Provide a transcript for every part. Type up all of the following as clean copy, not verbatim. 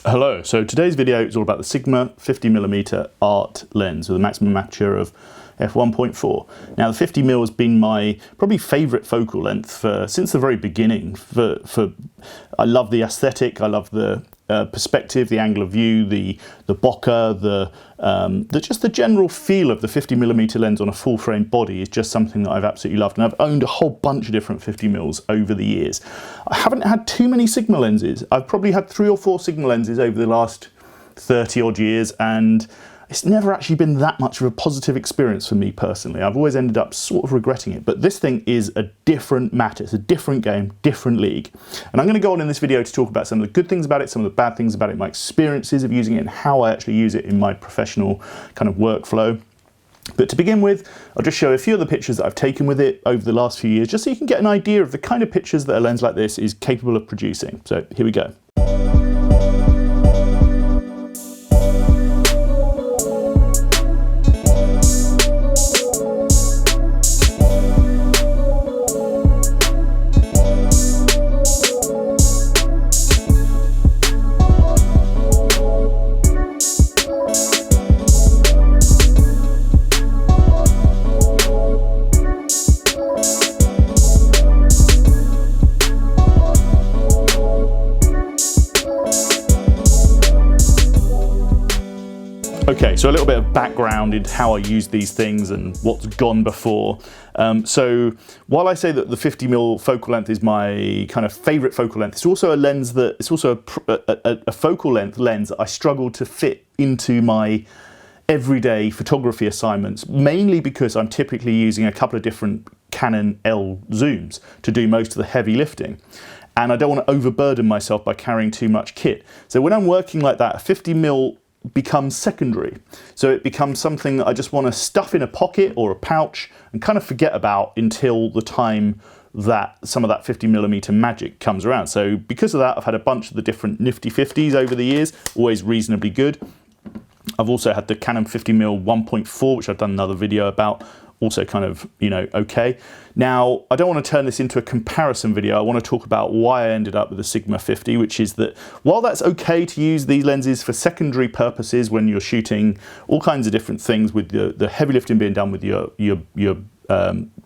Hello, so today's video is all about the Sigma 50mm art lens with a maximum aperture of f1.4. Now the 50mm has been my probably favourite focal length since the very beginning. I love the aesthetic, I love the perspective, the angle of view, the bokeh, just the general feel of the 50mm lens on a full frame body is just something that I've absolutely loved, and I've owned a whole bunch of different 50mm over the years. I haven't had too many Sigma lenses. I've probably had 3 or 4 Sigma lenses over the last 30 odd years, and it's never actually been that much of a positive experience for me personally. I've always ended up sort of regretting it, but this thing is a different matter. It's a different game, different league. And I'm going to go on in this video to talk about some of the good things about it, some of the bad things about it, my experiences of using it, and how I actually use it in my professional kind of workflow. But to begin with, I'll just show a few of the pictures that I've taken with it over the last few years, just so you can get an idea of the kind of pictures that a lens like this is capable of producing. So here we go. Okay, so a little bit of background in how I use these things and what's gone before. So while I say that the 50mm focal length is my kind of favourite focal length, it's also a lens that, it's also a focal length lens that I struggle to fit into my everyday photography assignments, mainly because I'm typically using a couple of different Canon L zooms to do most of the heavy lifting. And I don't want to overburden myself by carrying too much kit. So when I'm working like that, a 50mm becomes secondary. So it becomes something that I just want to stuff in a pocket or a pouch and kind of forget about until the time that some of that 50mm magic comes around. So because of that, I've had a bunch of the different nifty 50s over the years, always reasonably good. I've also had the Canon 50mm 1.4, which I've done another video about, also kind of, you know, okay. Now, I don't want to turn this into a comparison video. I want to talk about why I ended up with the Sigma 50, which is that while that's okay to use these lenses for secondary purposes when you're shooting all kinds of different things with the heavy lifting being done with your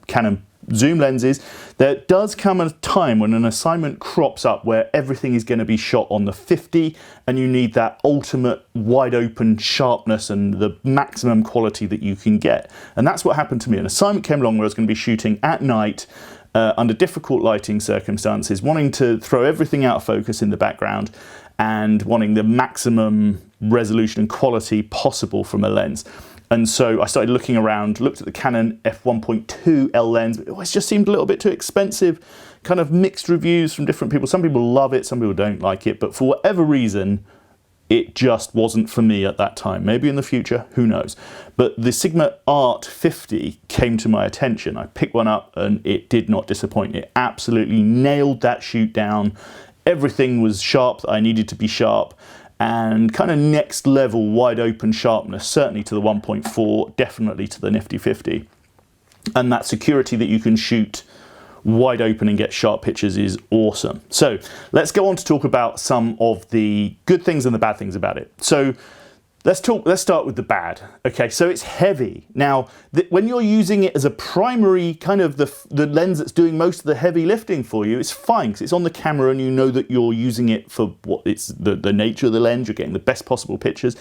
Canon zoom lenses, there does come a time when an assignment crops up where everything is going to be shot on the 50 and you need that ultimate wide open sharpness and the maximum quality that you can get. And that's what happened to me. An assignment came along where I was going to be shooting at night under difficult lighting circumstances, wanting to throw everything out of focus in the background and wanting the maximum resolution and quality possible from a lens. And so I started looking around, looked at the Canon f1.2 L lens, but it just seemed a little bit too expensive. Kind of mixed reviews from different people. Some people love it, some people don't like it, but for whatever reason, it just wasn't for me at that time. Maybe in the future, who knows. But the Sigma Art 50 came to my attention. I picked one up and it did not disappoint. It absolutely nailed that shoot down. Everything was sharp that I needed to be sharp, and kind of next level wide open sharpness, certainly to the 1.4, definitely to the nifty 50. And that security that you can shoot wide open and get sharp pictures is awesome. So let's go on to talk about some of the good things and the bad things about it. So let's start with the bad. Okay, so it's heavy. Now, when you're using it as a primary kind of the lens that's doing most of the heavy lifting for you, it's fine because it's on the camera and you know that you're using it for what it's the nature of the lens, you're getting the best possible pictures.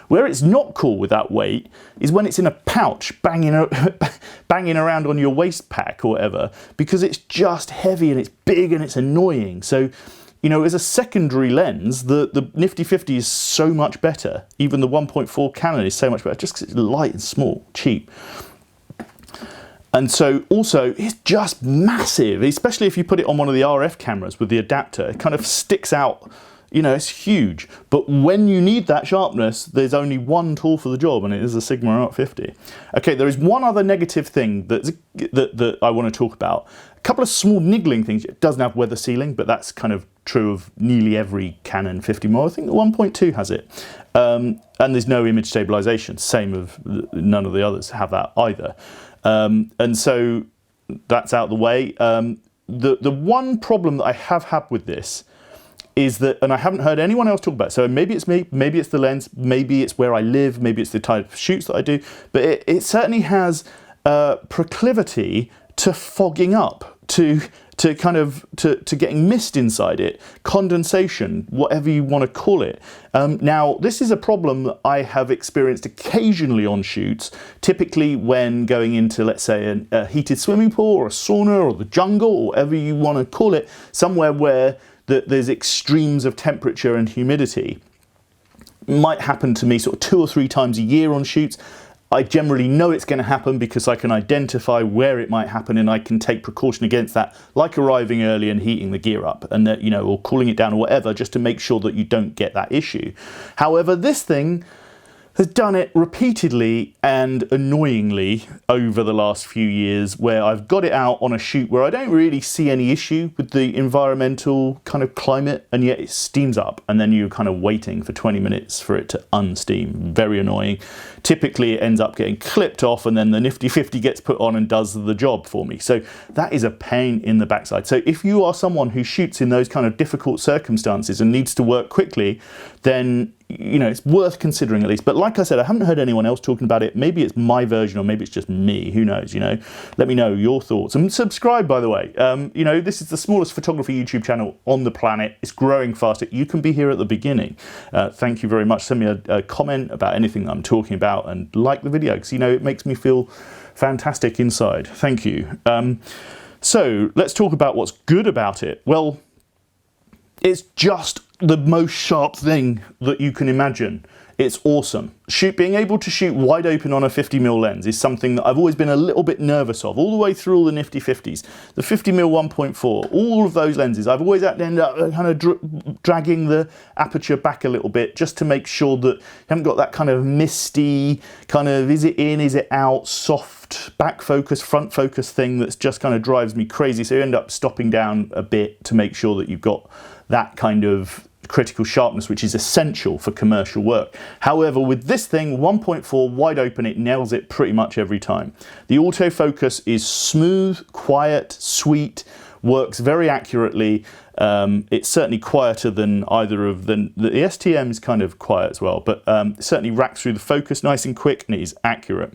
Where it's not cool with that weight is when it's in a pouch banging around on your waist pack or whatever, because it's just heavy and it's big and it's annoying. So, you know, as a secondary lens, the nifty 50 is so much better. Even the 1.4 Canon is so much better, just because it's light and small, cheap. And so also, it's just massive, especially if you put it on one of the RF cameras with the adapter. It kind of sticks out, you know, it's huge. But when you need that sharpness, there's only one tool for the job, and it is a Sigma Art 50. Okay, there is one other negative thing that I want to talk about. A couple of small niggling things. It doesn't have weather sealing, but that's kind of true of nearly every Canon 50mm. I think the 1.2 has it. And there's no image stabilization. Same of none of the others have that either. And so that's out the way. The one problem that I have had with this is that, and I haven't heard anyone else talk about it, so maybe it's me, maybe it's the lens, maybe it's where I live, maybe it's the type of shoots that I do, but it certainly has a proclivity to fogging up, to getting mist inside it, condensation, whatever you want to call it. Now, this is a problem that I have experienced occasionally on shoots, typically when going into, let's say, a heated swimming pool or a sauna or the jungle, or whatever you want to call it, somewhere where there's extremes of temperature and humidity. It might happen to me sort of 2 or 3 times a year on shoots. I generally know it's going to happen because I can identify where it might happen, and I can take precaution against that, like arriving early and heating the gear up, and that, you know, or cooling it down or whatever, just to make sure that you don't get that issue. However, this thing has done it repeatedly and annoyingly over the last few years, where I've got it out on a shoot where I don't really see any issue with the environmental kind of climate, and yet it steams up, and then you're kind of waiting for 20 minutes for it to unsteam. Very annoying. Typically it ends up getting clipped off, and then the nifty 50 gets put on and does the job for me. So that is a pain in the backside. So if you are someone who shoots in those kind of difficult circumstances and needs to work quickly, then, you know, it's worth considering at least. But like I said, I haven't heard anyone else talking about it. Maybe it's my version, or maybe it's just me. Who knows, you know? Let me know your thoughts. And subscribe, by the way. You know, this is the smallest photography YouTube channel on the planet. It's growing faster. You can be here at the beginning. Thank you very much. Send me a comment about anything that I'm talking about, and like the video, because, you know, it makes me feel fantastic inside. Thank you. So let's talk about what's good about it. Well, it's just the most sharp thing that you can imagine. It's awesome. Being able to shoot wide open on a 50mm lens is something that I've always been a little bit nervous of, all the way through all the nifty 50s. The 50mm 1.4, all of those lenses, I've always had to end up kind of dragging the aperture back a little bit, just to make sure that you haven't got that kind of misty, kind of is it in, is it out, soft back focus, front focus thing that's just kind of drives me crazy. So you end up stopping down a bit to make sure that you've got that kind of critical sharpness, which is essential for commercial work. However, with this thing, 1.4 wide open, it nails it pretty much every time. The autofocus is smooth, quiet, sweet, works very accurately. It's certainly quieter than either of them. The STM is kind of quiet as well, but it certainly racks through the focus nice and quick, and it is accurate.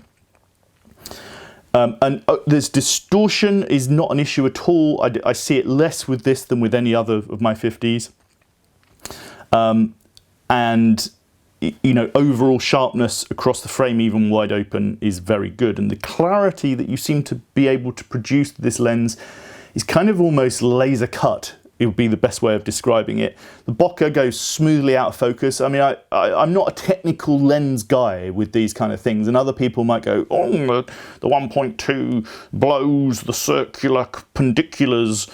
There's distortion is not an issue at all. I see it less with this than with any other of my 50s. And, you know, overall sharpness across the frame, even wide open, is very good. And the clarity that you seem to be able to produce with this lens is kind of almost laser cut. It would be the best way of describing it. The bokeh goes smoothly out of focus. I mean, I'm not a technical lens guy with these kind of things, and other people might go, oh, the 1.2 blows the circular perpendiculars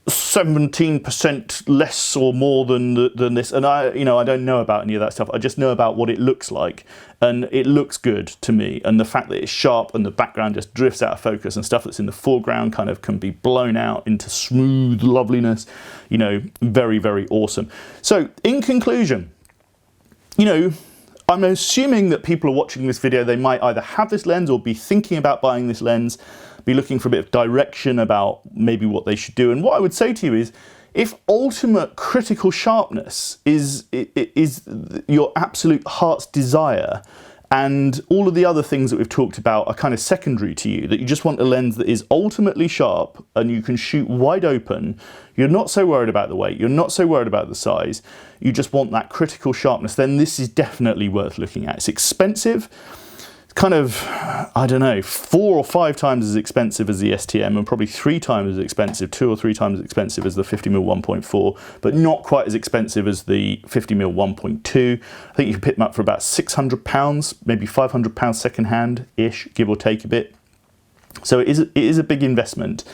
17% less or more than this, and I don't know about any of that stuff. I just know about what it looks like, and it looks good to me. And the fact that it's sharp and the background just drifts out of focus, and stuff that's in the foreground kind of can be blown out into smooth loveliness, you know, very, very awesome. So in conclusion, you know, I'm assuming that people are watching this video, they might either have this lens or be thinking about buying this lens, be looking for a bit of direction about maybe what they should do. And what I would say to you is, if ultimate critical sharpness is your absolute heart's desire, and all of the other things that we've talked about are kind of secondary to you, that you just want a lens that is ultimately sharp and you can shoot wide open, you're not so worried about the weight, you're not so worried about the size, you just want that critical sharpness, then this is definitely worth looking at. It's expensive. Kind of, I don't know, 4 or 5 times as expensive as the STM, and probably 3 times as expensive, 2 or 3 times as expensive as the 50mm 1.4, but not quite as expensive as the 50mm 1.2. I think you can pick them up for about £600, maybe £500 second hand-ish, give or take a bit. So it is a big investment.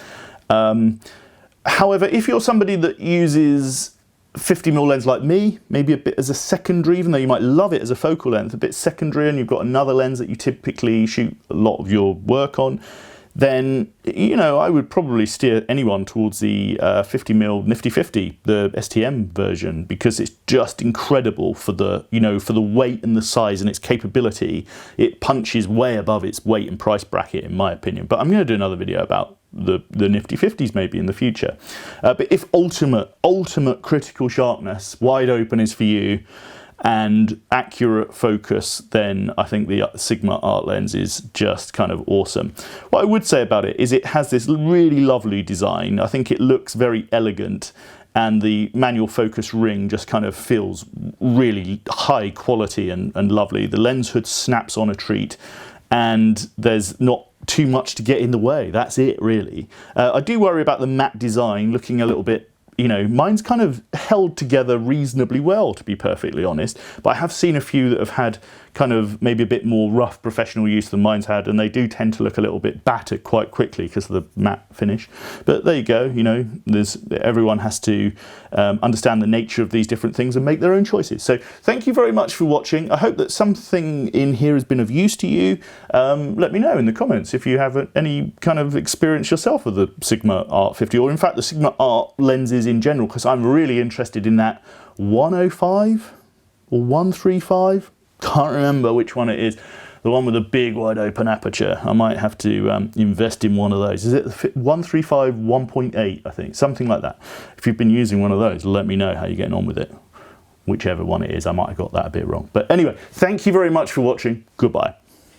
However, if you're somebody that uses 50mm lens like me, maybe a bit as a secondary, even though you might love it as a focal length, a bit secondary, and you've got another lens that you typically shoot a lot of your work on, then, you know, I would probably steer anyone towards the 50mm nifty 50, the STM version, because it's just incredible for the, you know, for the weight and the size and its capability. It punches way above its weight and price bracket, in my opinion. But I'm going to do another video about the nifty 50s maybe in the future. But if ultimate critical sharpness, wide open is for you, and accurate focus, then I think the Sigma Art lens is just kind of awesome. What I would say about it is it has this really lovely design. I think it looks very elegant, and the manual focus ring just kind of feels really high quality and lovely. The lens hood snaps on a treat, and there's not too much to get in the way. That's it, really. I do worry about the matte design looking a little bit, you know, mine's kind of held together reasonably well, to be perfectly honest, but I have seen a few that have had kind of maybe a bit more rough professional use than mine's had, and they do tend to look a little bit battered quite quickly because of the matte finish. But there you go, you know, everyone has to understand the nature of these different things and make their own choices. So thank you very much for watching. I hope that something in here has been of use to you. Let me know in the comments if you have any kind of experience yourself with the Sigma Art 50, or in fact the Sigma Art lenses in general, because I'm really interested in that 105 or 135. Can't remember which one it is. The one with a big wide open aperture. I might have to invest in one of those. Is it 135 1.8, I think, something like that. If you've been using one of those, let me know how you're getting on with it. Whichever one it is, I might have got that a bit wrong. But anyway, thank you very much for watching. Goodbye.